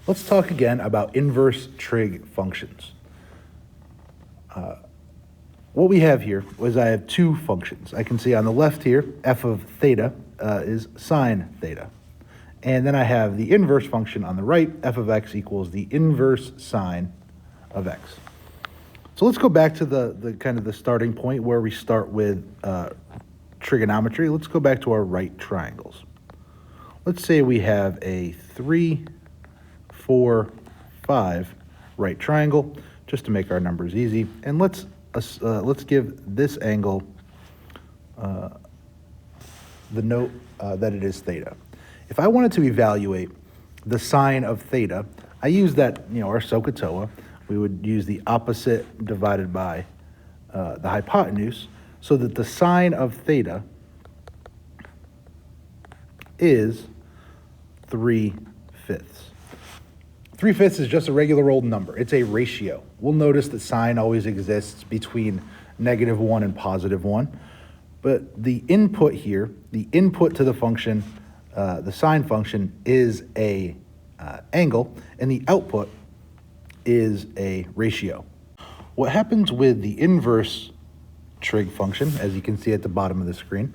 Let's talk again about inverse trig functions. What we have here is I have two functions. I can see on the left here, f of theta is sine theta. And then I have the inverse function on the right, f of x equals the inverse sine of x. So let's go back to the kind of the starting point where we start with trigonometry. Let's go back to our right triangles. Let's say we have a 3, 4, 5 right triangle, just to make our numbers easy. And let's give this angle the note that it is theta. If I wanted to evaluate the sine of theta, I use that, our SOHCAHTOA. We would use the opposite divided by the hypotenuse, so that the sine of theta is 3/5. 3/5 is just a regular old number. It's a ratio. We'll notice that sine always exists between -1 and +1. But the input here, the input to the function, the sine function, is a angle, and the output is a ratio. What happens with the inverse trig function, as you can see at the bottom of the screen,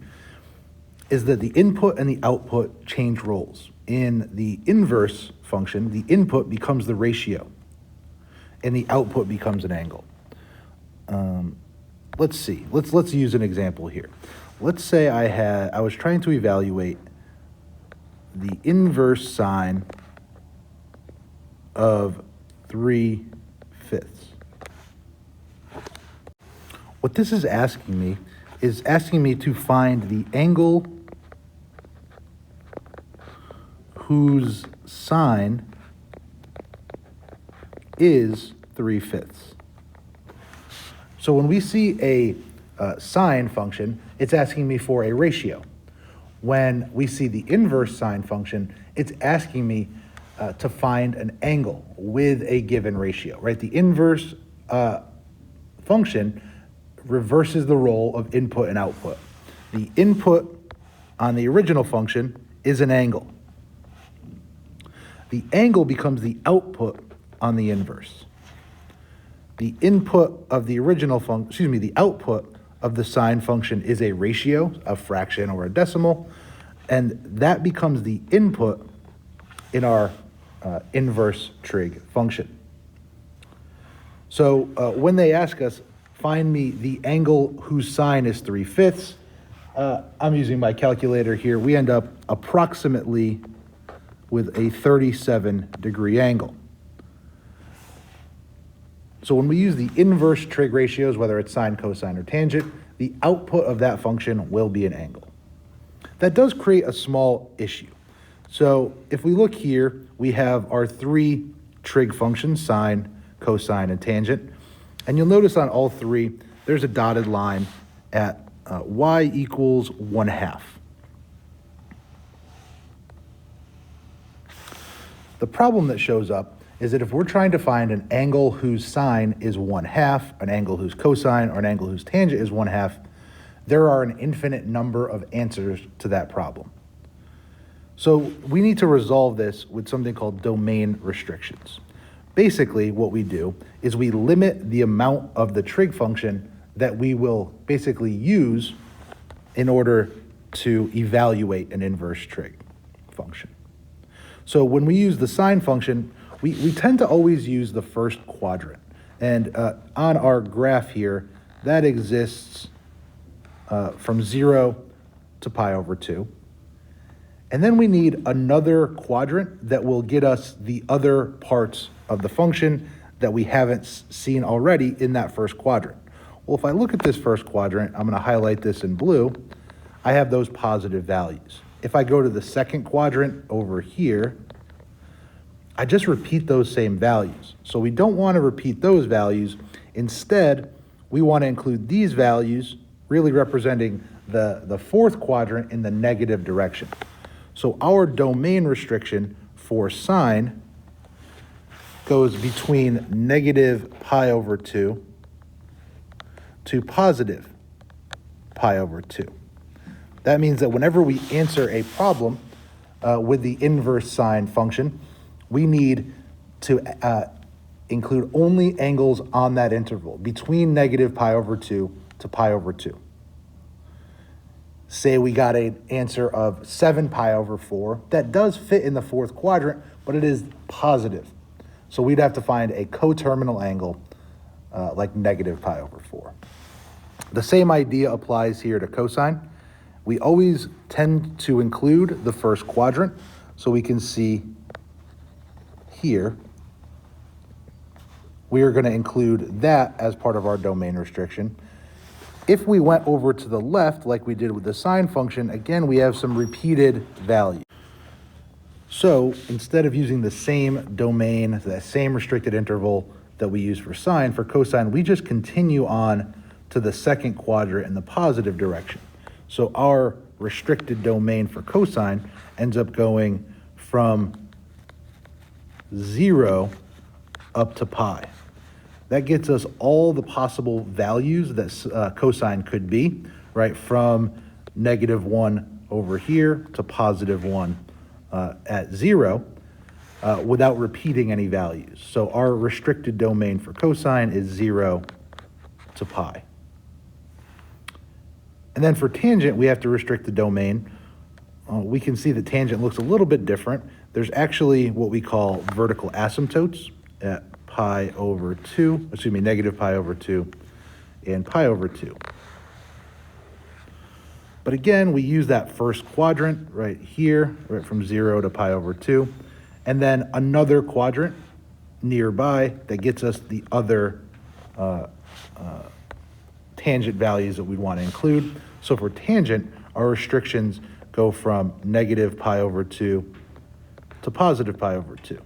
is that the input and the output change roles. In the inverse function, the input becomes the ratio, and the output becomes an angle. Let's see. Let's use an example here. Let's say I was trying to evaluate the inverse sine of 3/5. What this is asking me to find the angle whose sine is 3/5. So when we see a sine function, it's asking me for a ratio. When we see the inverse sine function, it's asking me to find an angle with a given ratio, right? The inverse function reverses the role of input and output. The input on the original function is an angle. The angle becomes the output on the inverse. The input of the original function, the output of the sine function is a ratio, a fraction or a decimal, and that becomes the input in our inverse trig function. So when they ask us, find me the angle whose sine is 3/5, I'm using my calculator here. We end up approximately with a 37-degree angle. So when we use the inverse trig ratios, whether it's sine, cosine, or tangent, the output of that function will be an angle. That does create a small issue. So if we look here, we have our three trig functions, sine, cosine, and tangent. And you'll notice on all three, there's a dotted line at y equals 1/2. The problem that shows up is that if we're trying to find an angle whose sine is 1/2, an angle whose cosine, or an angle whose tangent is 1/2, there are an infinite number of answers to that problem. So we need to resolve this with something called domain restrictions. Basically, what we do is we limit the amount of the trig function that we will basically use in order to evaluate an inverse trig function. So when we use the sine function, we tend to always use the first quadrant. And on our graph here, that exists from 0 to pi/2. And then we need another quadrant that will get us the other parts of the function that we haven't seen already in that first quadrant. Well, if I look at this first quadrant, I'm going to highlight this in blue. I have those positive values. If I go to the second quadrant over here, I just repeat those same values. So we don't want to repeat those values. Instead, we want to include these values, really representing the fourth quadrant in the negative direction. So our domain restriction for sine goes between negative pi/2 to positive pi/2. That means that whenever we answer a problem with the inverse sine function, we need to include only angles on that interval between negative pi over 2 to pi over 2. Say we got an answer of 7 pi over 4. That does fit in the fourth quadrant, but it is positive. So we'd have to find a coterminal angle like negative pi over 4. The same idea applies here to cosine. We always tend to include the first quadrant, so we can see here, we are going to include that as part of our domain restriction. If we went over to the left, like we did with the sine function, again, we have some repeated values. So instead of using the same domain, that same restricted interval that we use for sine, for cosine, we just continue on to the second quadrant in the positive direction. So our restricted domain for cosine ends up going from 0 up to pi. That gets us all the possible values that cosine could be, right? From -1 over here to +1 at 0 without repeating any values. So our restricted domain for cosine is 0 to pi. And then for tangent, we have to restrict the domain. We can see that tangent looks a little bit different. There's actually what we call vertical asymptotes at pi over 2, excuse me, negative pi over 2 and pi over 2. But again, we use that first quadrant right here, right from 0 to pi over 2, and then another quadrant nearby that gets us the other tangent values that we want to include. So for tangent, our restrictions go from negative pi over 2 to positive pi over 2.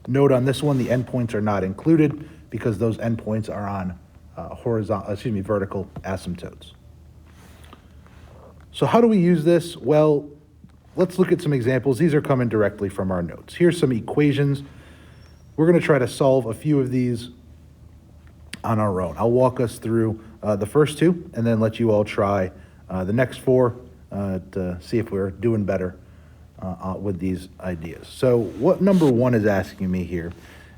Note on this one, the endpoints are not included because those endpoints are on vertical asymptotes. So how do we use this? Well, let's look at some examples. These are coming directly from our notes. Here's some equations. We're going to try to solve a few of these on our own. I'll walk us through the first two and then let you all try the next four to see if we're doing better with these ideas. So what number 1 is asking me here,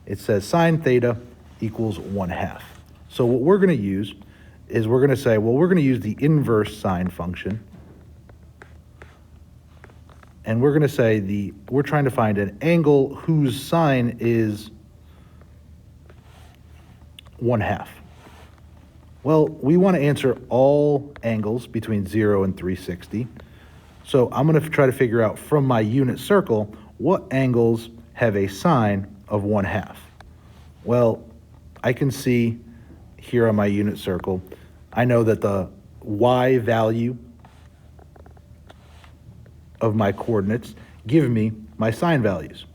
it says sine theta equals 1/2. So what we're going to use is we're going to say, well, we're going to use the inverse sine function. And we're going to say we're trying to find an angle whose sine is 1/2. Well, we want to answer all angles between 0 and 360. So I'm going to try to figure out from my unit circle what angles have a sine of 1/2. Well, I can see here on my unit circle, I know that the y value of my coordinates give me my sine values.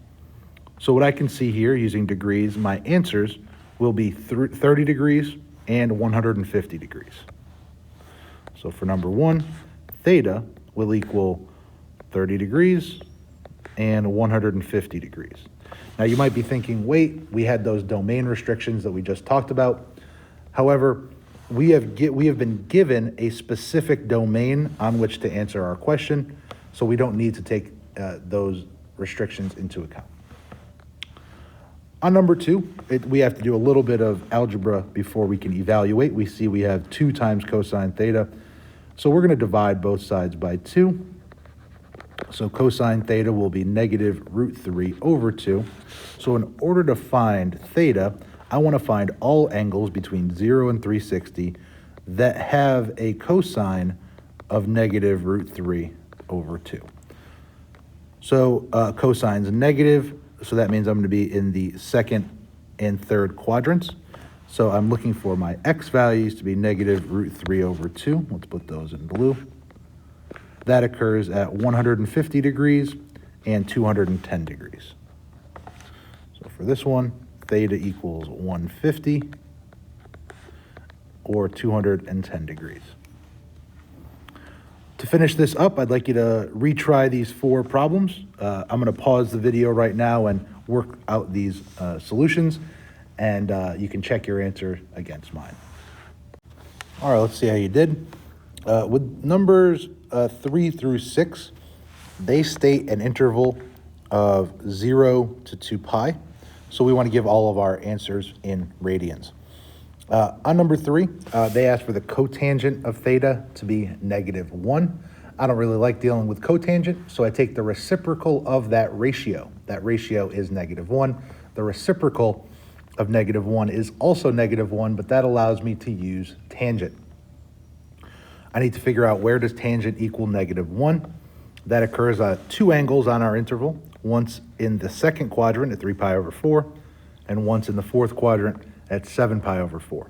So what I can see here using degrees, my answers will be 30 degrees and 150 degrees. So for number 1, theta will equal 30 degrees and 150 degrees. Now you might be thinking, wait, we had those domain restrictions that we just talked about. However, we have been given a specific domain on which to answer our question, so we don't need to take those restrictions into account. On number 2, we have to do a little bit of algebra before we can evaluate. We see we have 2 times cosine theta, so we're going to divide both sides by 2. So cosine theta will be -√3 over 2. So in order to find theta, I want to find all angles between 0 and 360 that have a cosine of -√3 over 2. So cosine's negative, so that means I'm going to be in the second and third quadrants. So I'm looking for my x values to be -√3 over 2. Let's put those in blue. That occurs at 150 degrees and 210 degrees. So for this one, theta equals 150 or 210 degrees. To finish this up, I'd like you to retry these 4 problems. I'm going to pause the video right now and work out these solutions, and you can check your answer against mine. All right, let's see how you did. With numbers 3 through 6, they state an interval of 0 to 2 pi. So we want to give all of our answers in radians. On number 3, they asked for the cotangent of theta to be -1. I don't really like dealing with cotangent, so I take the reciprocal of that ratio. That ratio is -1. The reciprocal of -1 is also -1, but that allows me to use tangent. I need to figure out where does tangent equal -1. That occurs at 2 angles on our interval, once in the second quadrant at 3 pi over 4, and once in the fourth quadrant at 7 pi over 4.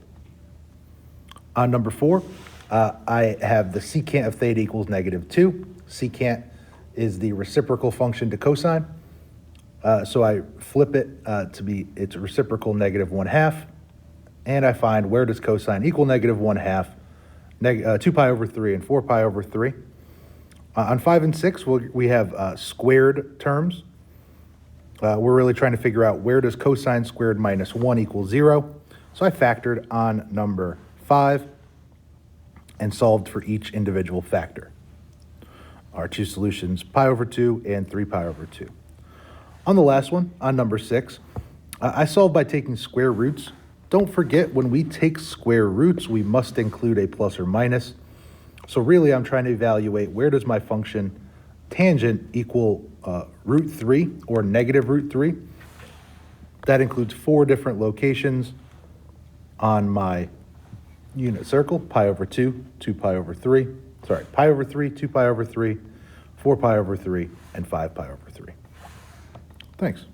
On number 4, I have the secant of theta equals -2. Secant is the reciprocal function to cosine. So I flip it to be its reciprocal -1/2, and I find where does cosine equal -1/2, 2 pi over 3 and 4 pi over 3. On 5 and 6, we have squared terms. We're really trying to figure out where does cosine squared -1 equal 0. So I factored on number 5 and solved for each individual factor. Our two solutions, pi over 2 and 3 pi over 2. On the last one, on number 6, I solved by taking square roots. Don't forget, when we take square roots, we must include a plus or minus. So really, I'm trying to evaluate where does my function tangent equal root 3 or negative root 3. That includes 4 different locations on my unit circle, pi over 2, 2 pi over 3, pi over 3, 2 pi over 3, 4 pi over 3, and 5 pi over 3. Thanks.